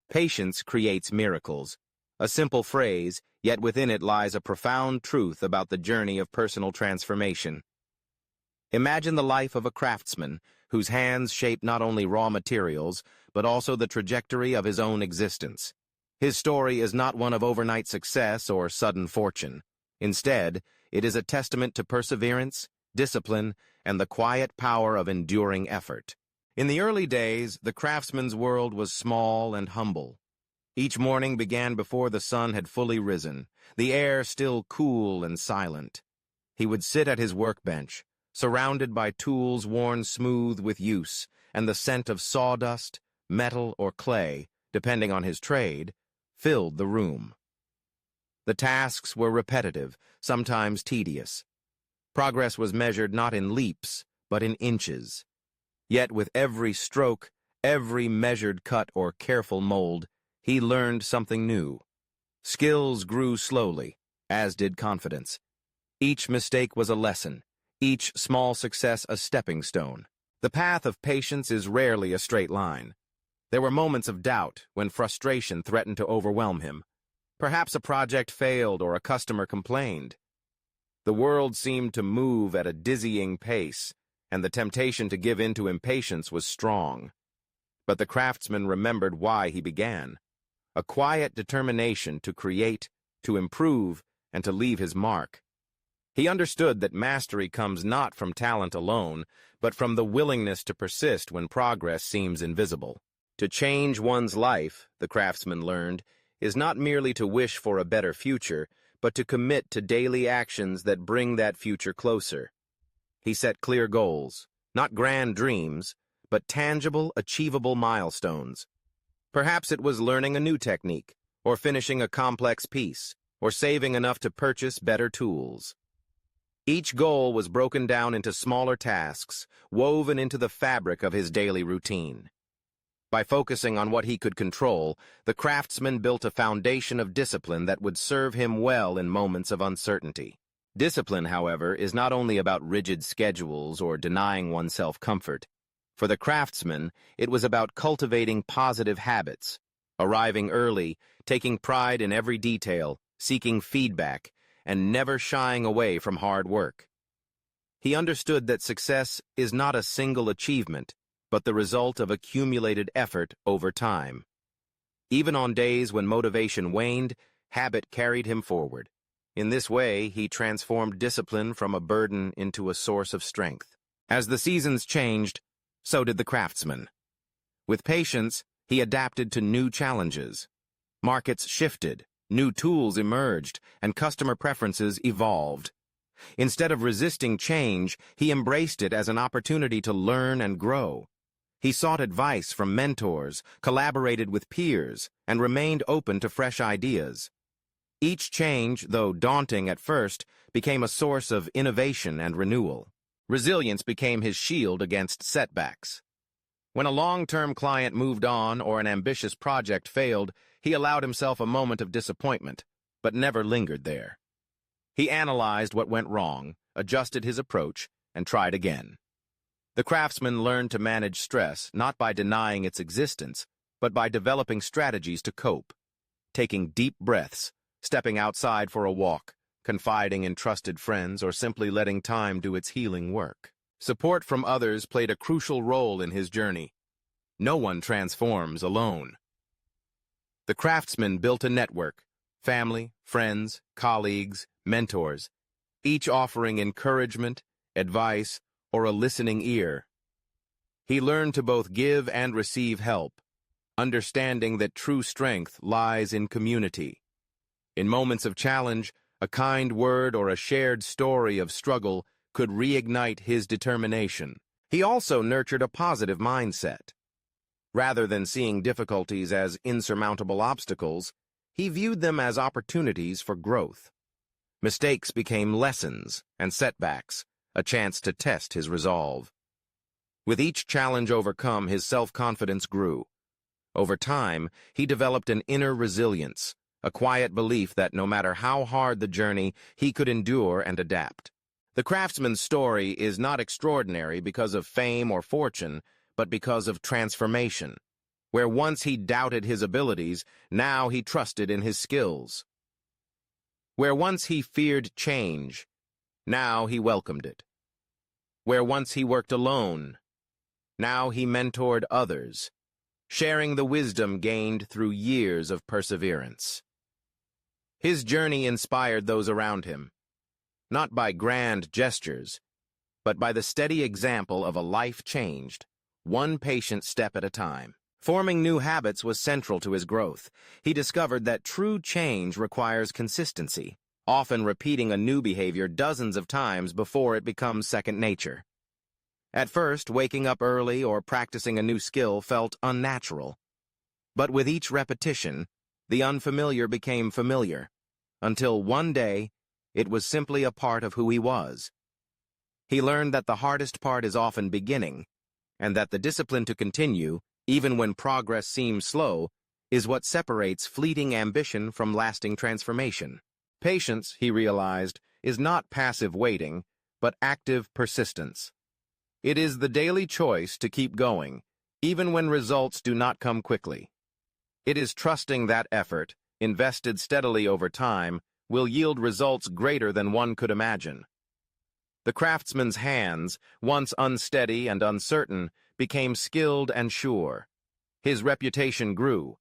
Patience creates miracles. A simple phrase, yet within it lies a profound truth about the journey of personal transformation. Imagine the life of a craftsman whose hands shape not only raw materials, but also the trajectory of his own existence. His story is not one of overnight success or sudden fortune. Instead, it is a testament to perseverance, discipline, and the quiet power of enduring effort. In the early days, the craftsman's world was small and humble. Each morning began before the sun had fully risen, the air still cool and silent. He would sit at his workbench, surrounded by tools worn smooth with use, and the scent of sawdust, metal, or clay, depending on his trade, filled the room. The tasks were repetitive, sometimes tedious. Progress was measured not in leaps, but in inches. Yet with every stroke, every measured cut or careful mold, he learned something new. Skills grew slowly, as did confidence. Each mistake was a lesson, each small success a stepping stone. The path of patience is rarely a straight line. There were moments of doubt when frustration threatened to overwhelm him. Perhaps a project failed or a customer complained. The world seemed to move at a dizzying pace, and the temptation to give in to impatience was strong. But the craftsman remembered why he began. A quiet determination to create, to improve, and to leave his mark. He understood that mastery comes not from talent alone, but from the willingness to persist when progress seems invisible. To change one's life, the craftsman learned, is not merely to wish for a better future, but to commit to daily actions that bring that future closer. He set clear goals, not grand dreams, but tangible, achievable milestones. Perhaps it was learning a new technique, or finishing a complex piece, or saving enough to purchase better tools. Each goal was broken down into smaller tasks, woven into the fabric of his daily routine. By focusing on what he could control, the craftsman built a foundation of discipline that would serve him well in moments of uncertainty. Discipline, however, is not only about rigid schedules or denying oneself comfort. For the craftsman, it was about cultivating positive habits, arriving early, taking pride in every detail, seeking feedback, and never shying away from hard work. He understood that success is not a single achievement, but the result of accumulated effort over time. Even on days when motivation waned, habit carried him forward. In this way, he transformed discipline from a burden into a source of strength. As the seasons changed, so did the craftsman. With patience, he adapted to new challenges. Markets shifted, new tools emerged, and customer preferences evolved. Instead of resisting change, he embraced it as an opportunity to learn and grow. He sought advice from mentors, collaborated with peers, and remained open to fresh ideas. Each change, though daunting at first, became a source of innovation and renewal. Resilience became his shield against setbacks. When a long-term client moved on or an ambitious project failed, he allowed himself a moment of disappointment, but never lingered there. He analyzed what went wrong, adjusted his approach, and tried again. The craftsman learned to manage stress not by denying its existence, but by developing strategies to cope, taking deep breaths, stepping outside for a walk, confiding in trusted friends, or simply letting time do its healing work. Support from others played a crucial role in his journey. No one transforms alone. The craftsman built a network, family, friends, colleagues, mentors, each offering encouragement, advice, or a listening ear. He learned to both give and receive help, understanding that true strength lies in community. In moments of challenge, a kind word or a shared story of struggle could reignite his determination. He also nurtured a positive mindset. Rather than seeing difficulties as insurmountable obstacles, he viewed them as opportunities for growth. Mistakes became lessons, and setbacks a chance to test his resolve. With each challenge overcome, his self-confidence grew. Over time, he developed an inner resilience, a quiet belief that no matter how hard the journey, he could endure and adapt. The craftsman's story is not extraordinary because of fame or fortune, but because of transformation. Where once he doubted his abilities, now he trusted in his skills. Where once he feared change, now he welcomed it. Where once he worked alone, now he mentored others, sharing the wisdom gained through years of perseverance. His journey inspired those around him, not by grand gestures, but by the steady example of a life changed, one patient step at a time. Forming new habits was central to his growth. He discovered that true change requires consistency, often repeating a new behavior dozens of times before it becomes second nature. At first, waking up early or practicing a new skill felt unnatural. But with each repetition, the unfamiliar became familiar, until one day, it was simply a part of who he was. He learned that the hardest part is often beginning, and that the discipline to continue, even when progress seems slow, is what separates fleeting ambition from lasting transformation. Patience, he realized, is not passive waiting, but active persistence. It is the daily choice to keep going, even when results do not come quickly. It is trusting that effort, invested steadily over time, will yield results greater than one could imagine. The craftsman's hands, once unsteady and uncertain, became skilled and sure. His reputation grew,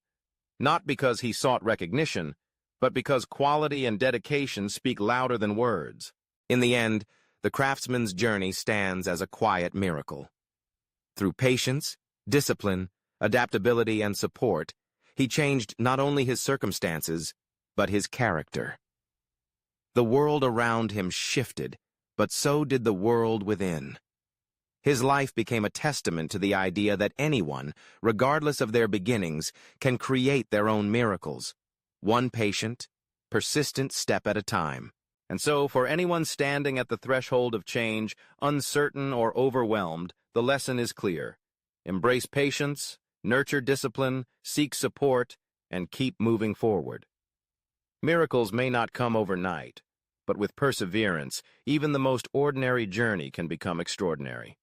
not because he sought recognition, but because quality and dedication speak louder than words. In the end, the craftsman's journey stands as a quiet miracle. Through patience, discipline, adaptability, and support, he changed not only his circumstances, but his character. The world around him shifted, but so did the world within. His life became a testament to the idea that anyone, regardless of their beginnings, can create their own miracles, one patient, persistent step at a time. And so, for anyone standing at the threshold of change, uncertain or overwhelmed, the lesson is clear. Embrace patience, nurture discipline, seek support, and keep moving forward. Miracles may not come overnight, but with perseverance, even the most ordinary journey can become extraordinary.